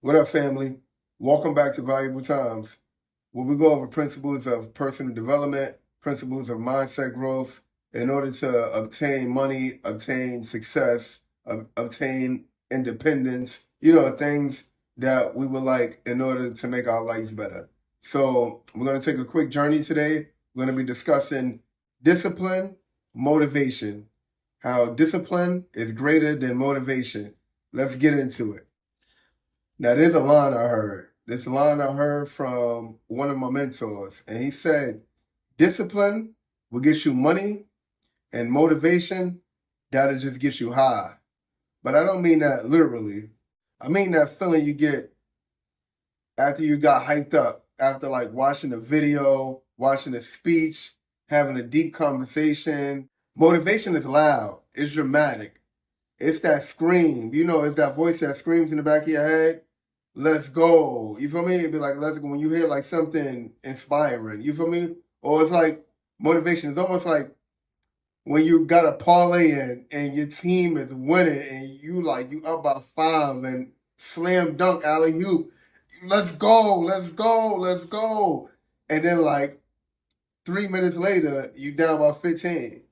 What up, family? Welcome back to Valuable Times, where we go over principles of personal development, principles of mindset growth in order to obtain money, obtain success, obtain independence, things that we would like in order to make our lives better. So, we're going to take a quick journey today. We're going to be discussing discipline, motivation, how discipline is greater than motivation. Let's get into it. Now, there's a line I heard. This line I heard from one of my mentors, and he said, discipline will get you money, and motivation, that'll just get you high. But I don't mean that literally. I mean that feeling you get after you got hyped up, after like watching a video, watching a speech, having a deep conversation. Motivation is loud, it's dramatic. It's that scream, it's that voice that screams in the back of your head. Let's go. You feel me? It'd be like, let's go. When you hear like something inspiring, you feel me? Or it's like motivation. It's almost like when you got a parlay in and your team is winning and you up by 5 and slam dunk alley oop. Let's go, let's go, let's go. And then like 3 minutes later, you down by 15.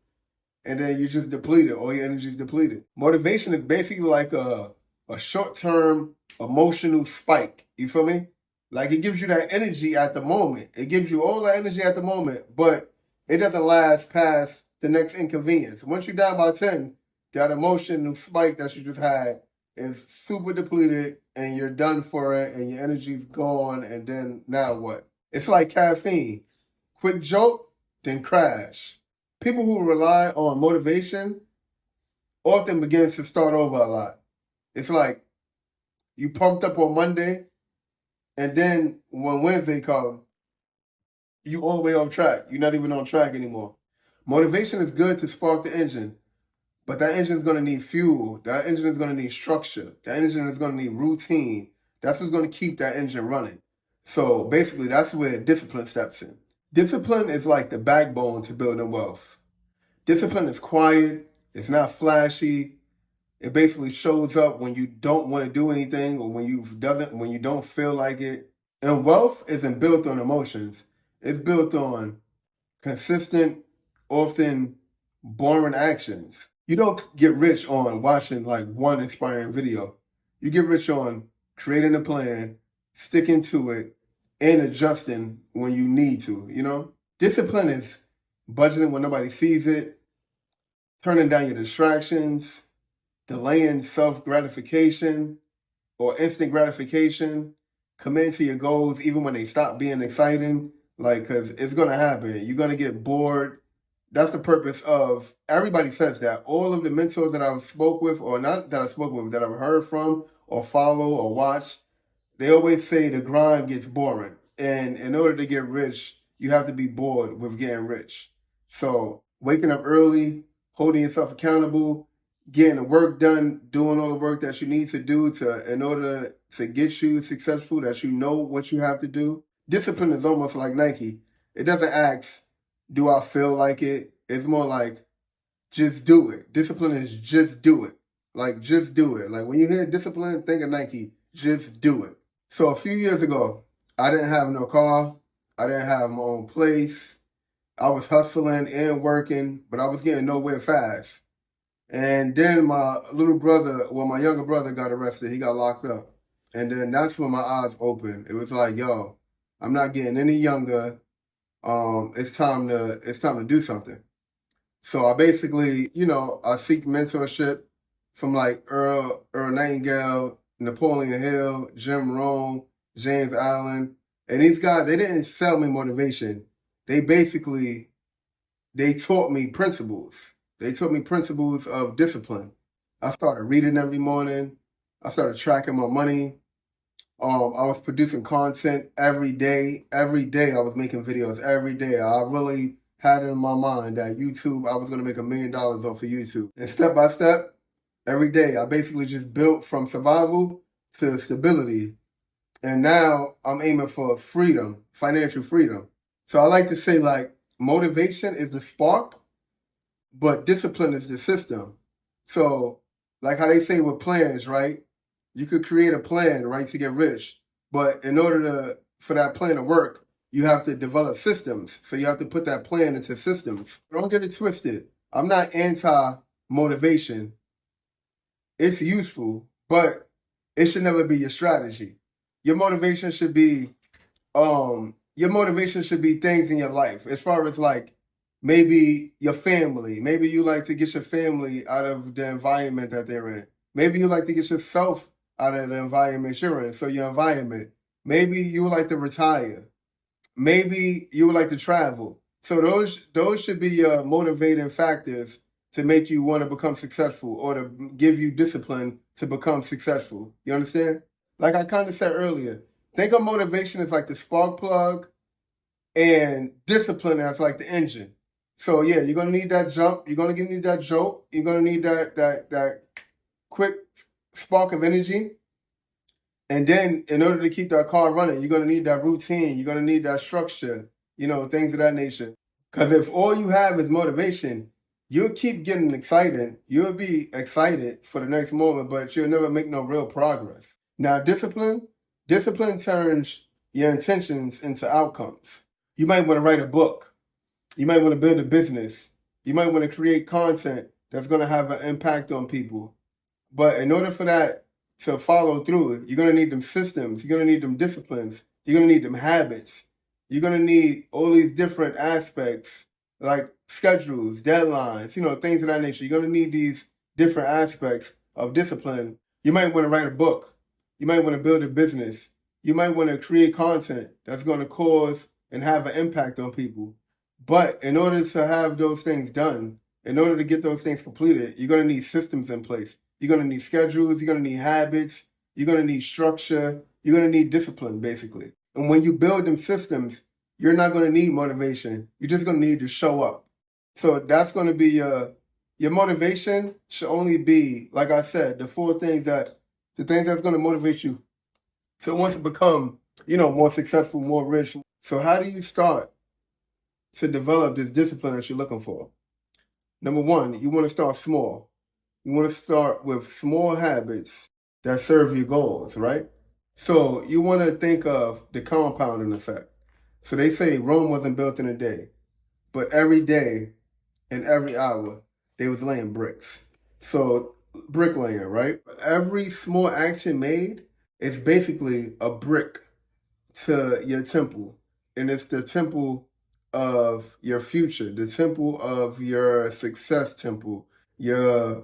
And then you just depleted. All your energy is depleted. Motivation is basically like a short-term emotional spike. You feel me? Like it gives you that energy at the moment. It gives you all that energy at the moment, but it doesn't last past the next inconvenience. Once you're down by 10, that emotional spike that you just had is super depleted and you're done for it and your energy's gone, and then now what? It's like caffeine. Quick jolt, then crash. People who rely on motivation often begin to start over a lot. It's like you pumped up on Monday, and then when Wednesday comes, you all the way off track. You're not even on track anymore. Motivation is good to spark the engine, but that engine is going to need fuel. That engine is going to need structure. That engine is going to need routine. That's what's going to keep that engine running. So basically, that's where discipline steps in. Discipline is like the backbone to building wealth. Discipline is quiet. It's not flashy. It basically shows up when you don't want to do anything or when you don't feel like it. And wealth isn't built on emotions. It's built on consistent, often boring actions. You don't get rich on watching like one inspiring video. You get rich on creating a plan, sticking to it, and adjusting when you need to. Discipline is budgeting when nobody sees it, turning down your distractions, delaying self-gratification or instant gratification, commit to your goals even when they stop being exciting, because it's going to happen. You're going to get bored. That's the purpose of, everybody says that. All of the mentors that I've spoke with, or not that I spoke with, that I've heard from or follow or watch, they always say the grind gets boring. And in order to get rich, you have to be bored with getting rich. So waking up early, holding yourself accountable, getting the work done, doing all the work that you need to do in order to get you successful, that you know what you have to do. Discipline is almost like Nike. It doesn't ask, do I feel like it? It's more like, just do it. Discipline is just do it. Like, just do it. Like, when you hear discipline, think of Nike. Just do it. So a few years ago, I didn't have no car. I didn't have my own place. I was hustling and working, but I was getting nowhere fast. And then my younger brother got arrested. He got locked up. And then that's when my eyes opened. It was like, yo, I'm not getting any younger. It's time to do something. So I basically, I seek mentorship from like Earl Nightingale, Napoleon Hill, Jim Rohn, James Allen. And these guys, they didn't sell me motivation. They taught me principles. They taught me principles of discipline. I started reading every morning. I started tracking my money. I was producing content every day. Every day I was making videos. Every day I really had it in my mind that YouTube, I was going to make $1 million off of YouTube. And step by step, every day I basically just built from survival to stability. And now I'm aiming for freedom, financial freedom. So I like to say like motivation is the spark, but discipline is the system. So like how they say with plans, right? You could create a plan, right, to get rich. But in order for that plan to work, you have to develop systems. So you have to put that plan into systems. Don't get it twisted. I'm not anti-motivation. It's useful, but it should never be your strategy. Your motivation should be things in your life, as far as like maybe your family. Maybe you like to get your family out of the environment that they're in. Maybe you like to get yourself out of the environment you're in. So your environment. Maybe you would like to retire. Maybe you would like to travel. So those should be your motivating factors to make you want to become successful or to give you discipline to become successful. You understand? Like I kind of said earlier, think of motivation as like the spark plug and discipline as like the engine. So yeah, you're gonna need that jump. You're gonna need that jolt. You're gonna need that quick spark of energy. And then in order to keep that car running, you're gonna need that routine. You're gonna need that structure. Things of that nature. Because if all you have is motivation, you'll keep getting excited. You'll be excited for the next moment, but you'll never make no real progress. Now, discipline turns your intentions into outcomes. You might want to write a book. You might want to build a business. You might want to create content that's going to have an impact on people. But in order for that to follow through, you're going to need them systems. You're going to need them disciplines. You're going to need them habits. You're going to need all these different aspects like schedules, deadlines, things of that nature. You're going to need these different aspects of discipline. You might want to write a book. You might want to build a business. You might want to create content that's going to cause and have an impact on people. But in order to have those things done, in order to get those things completed, you're going to need systems in place. You're going to need schedules. You're going to need habits. You're going to need structure. You're going to need discipline, basically. And when you build them systems, you're not going to need motivation. You're just going to need to show up. So that's going to be your motivation should only be, like I said, the things that's going to motivate you to want to become, more successful, more rich. So how do you start to develop this discipline that you're looking for? Number one, you want to start small. You want to start with small habits that serve your goals, right? So you want to think of the compounding effect. So they say Rome wasn't built in a day, but every day and every hour they was laying bricks. So bricklaying, right? Every small action made is basically a brick to your temple. And it's the temple of your future, the temple of your success temple, your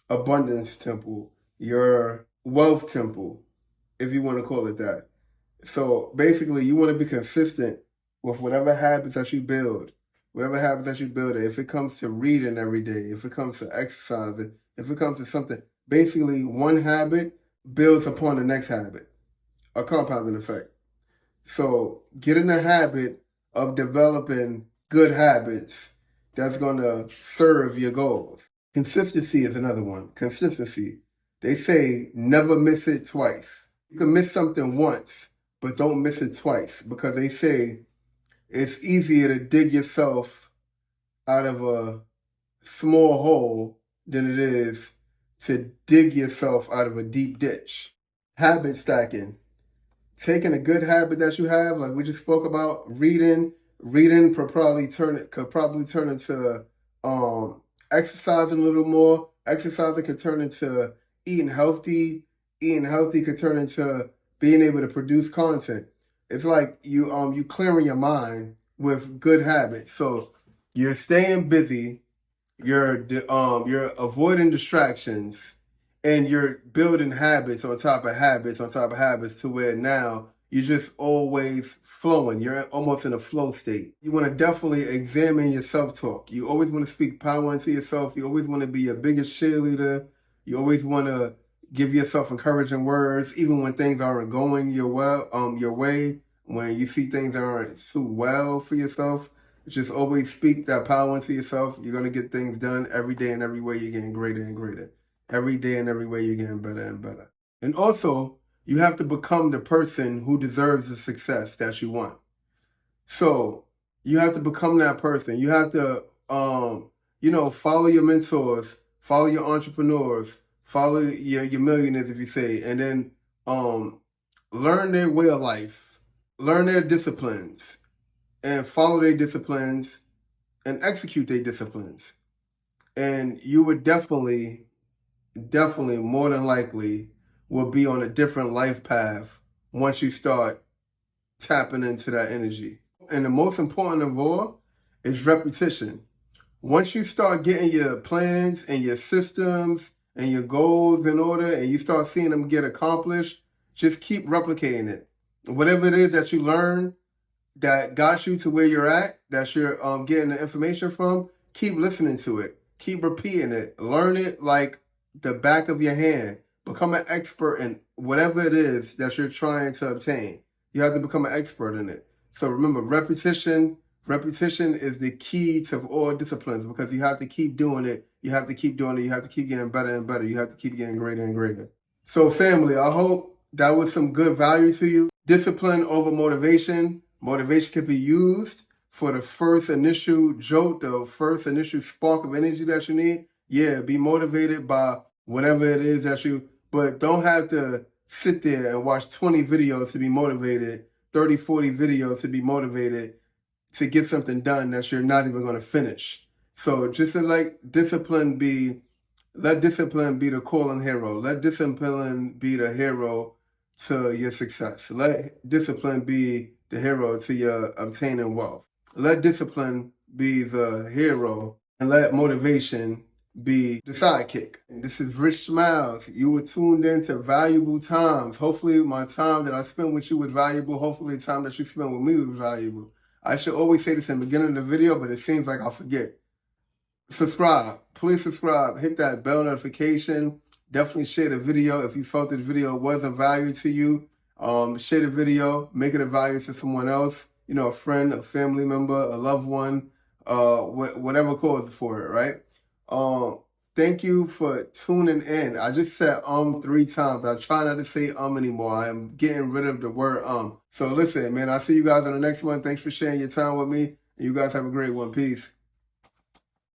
abundance temple, your wealth temple, if you want to call it that. So basically, you want to be consistent with whatever habits that you build, if it comes to reading every day, if it comes to exercising, if it comes to something, basically one habit builds upon the next habit, a compounding effect. So get in the habit of developing good habits that's going to serve your goals. Consistency is another one. Consistency. They say never miss it twice. You can miss something once, but don't miss it twice, because they say it's easier to dig yourself out of a small hole than it is to dig yourself out of a deep ditch. Habit stacking. Taking a good habit that you have, like we just spoke about, reading could probably turn into exercising a little more. Exercising could turn into eating healthy. Eating healthy could turn into being able to produce content. It's like you clearing your mind with good habits. So you're staying busy, you're avoiding distractions, and you're building habits on top of habits on top of habits to where now you're just always flowing. You're almost in a flow state. You want to definitely examine your self-talk. You always want to speak power into yourself. You always want to be your biggest cheerleader. You always want to give yourself encouraging words, even when things aren't going your way, when you see things aren't too well for yourself. Just always speak that power into yourself. You're going to get things done every day, and every way you're getting greater and greater. Every day and every way you're getting better and better. And also, you have to become the person who deserves the success that you want. So you have to become that person. You have to, follow your mentors, follow your entrepreneurs, follow your millionaires, if you say, and then learn their way of life, learn their disciplines, and follow their disciplines and execute their disciplines. And you would definitely, more than likely, will be on a different life path once you start tapping into that energy. And the most important of all is repetition. Once you start getting your plans and your systems and your goals in order and you start seeing them get accomplished, just keep replicating it. Whatever it is that you learn that got you to where you're at, that you're getting the information from, keep listening to it. Keep repeating it. Learn it like the back of your hand. Become an expert in whatever it is that you're trying to obtain. You have to become an expert in it. So remember, repetition is the key to all disciplines because you have to keep doing it. You have to keep doing it. You have to keep getting better and better. You have to keep getting greater and greater. So family, I hope that was some good value to you. Discipline over motivation. Motivation can be used for the first initial jolt, the first initial spark of energy that you need. Yeah, be motivated by whatever it is that you, but don't have to sit there and watch 20 videos to be motivated, 30, 40 videos to be motivated to get something done that you're not even going to finish. So just to let discipline be the calling hero. Let discipline be the hero to your success. Let discipline be the hero to your obtaining wealth. Let discipline be the hero and let motivation be the sidekick. And this is Rich Smiles. You were tuned in to Valuable Times. Hopefully my time that I spent with you was valuable. Hopefully the time that you spent with me was valuable. I should always say this in the beginning of the video, but it seems like I forget. Subscribe. Please subscribe. Hit that bell notification. Definitely share the video if you felt this video was of value to you. Share the video. Make it of value to someone else. You know, a friend, a family member, a loved one, whatever calls for it, right? Thank you for tuning in. I just said 3 times. I try not to say anymore. I'm getting rid of the word So listen, man, I'll see you guys on the next one. Thanks for sharing your time with me. You guys have a great one. Peace.